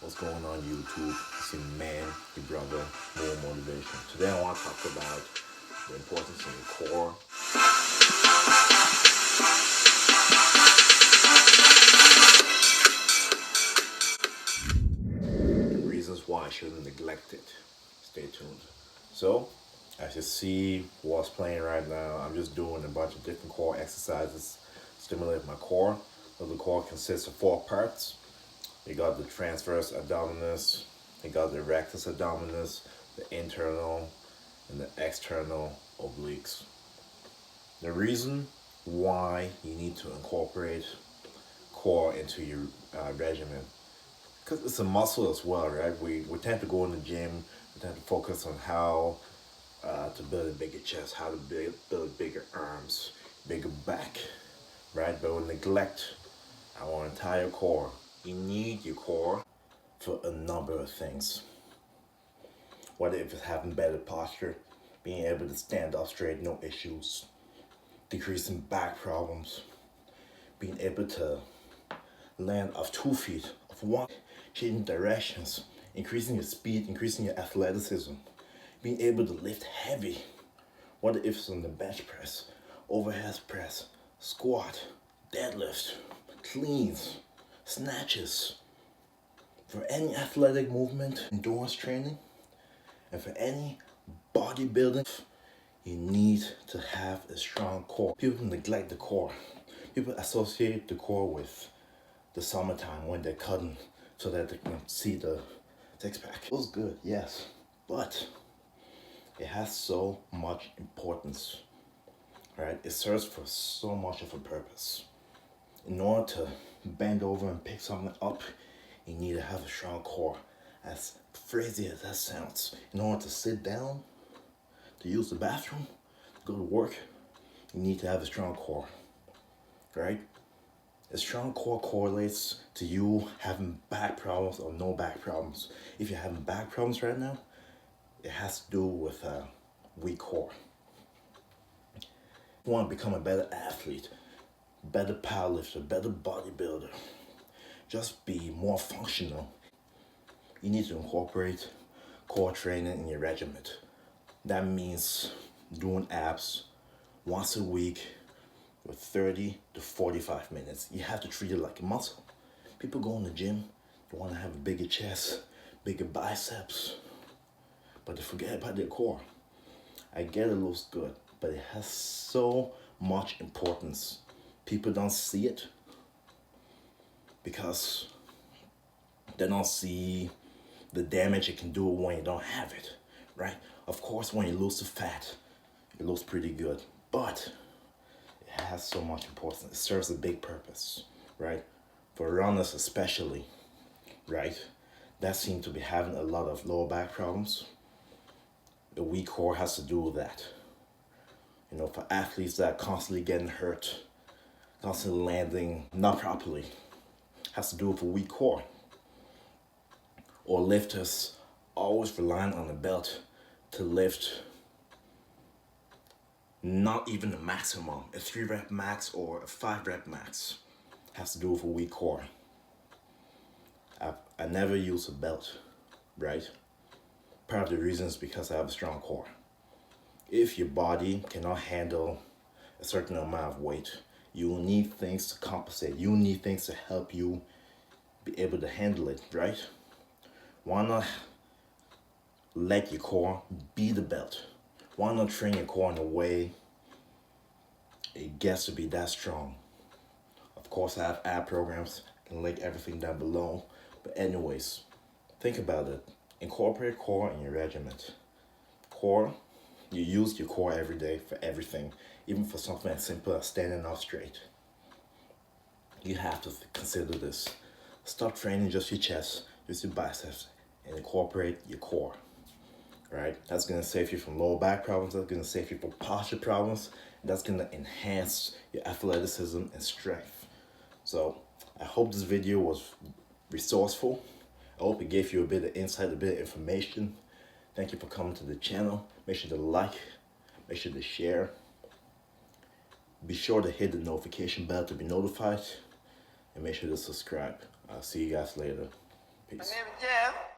What's going on YouTube? It's your man, your brother, More Motivation. Today I want to talk about the importance of your core. Reasons why I shouldn't neglect it. Stay tuned. So, as you see what's playing right now, I'm just doing a bunch of different core exercises to stimulate my core. So the core consists of 4 parts. You got the transverse abdominis, you got the rectus abdominis, the internal and the external obliques. The reason why you need to incorporate core into your regimen, because it's a muscle as well, right? We tend to go in the gym, we tend to focus on how to build a bigger chest, how to build bigger arms, bigger back, right? But we neglect our entire core. You need your core for a number of things. Whether if it's having better posture, being able to stand up straight, no issues, decreasing back problems, being able to land off 2 feet, of 1, changing directions, increasing your speed, increasing your athleticism, being able to lift heavy, whether if it's on the bench press, overhead press, squat, deadlift, cleans, snatches. For any athletic movement, endurance training, and for any bodybuilding, you need to have a strong core. People neglect the core. People associate the core with the summertime when they're cutting so that they can see the six-pack. It feels good, yes, but it has so much importance, right? It serves for so much of a purpose. In order to bend over and pick something up, you need to have a strong core. As crazy as that sounds, in order to sit down, to use the bathroom, to go to work, you need to have a strong core, right? A strong core correlates to you having back problems or no back problems. If you're having back problems right now, it has to do with a weak core. If you want to become a better athlete, better powerlifter, better bodybuilder, just be more functional, you need to incorporate core training in your regimen. That means doing abs once a week with 30 to 45 minutes. You have to treat it like a muscle. People go in the gym, they want to have a bigger chest, bigger biceps, but they forget about their core. I get it looks good, but it has so much importance. People don't see it because they don't see the damage it can do when you don't have it, right? Of course, when you lose the fat, it looks pretty good, but it has so much importance. It serves a big purpose, right? For runners especially, right? That seem to be having a lot of lower back problems. The weak core has to do with that. You know, for athletes that are constantly getting hurt, constantly landing not properly, has to do with a weak core. Or lifters always relying on the belt to lift not even the maximum, a 3 rep max or a 5 rep max, has to do with a weak core. I never use a belt, right? Part of the reason is because I have a strong core. If your body cannot handle a certain amount of weight, you will need things to compensate. You will need things to help you be able to handle it, right? Why not let your core be the belt? Why not train your core in a way it gets to be that strong? Of course, I have ab programs. I can link everything down below. But anyways, think about it. Incorporate core in your regimen. Core, you use your core every day for everything, even for something as simple as standing up straight. You have to consider this. Stop training just your chest, just your biceps, and incorporate your core. Right? That's gonna save you from lower back problems, that's gonna save you from posture problems, and that's gonna enhance your athleticism and strength. So I hope this video was resourceful. I hope it gave you a bit of insight, a bit of information. Thank you for coming to the channel. Make sure to like, make sure to share. Be sure to hit the notification bell to be notified, and make sure to subscribe. I'll see you guys later. Peace. My name is Jeff.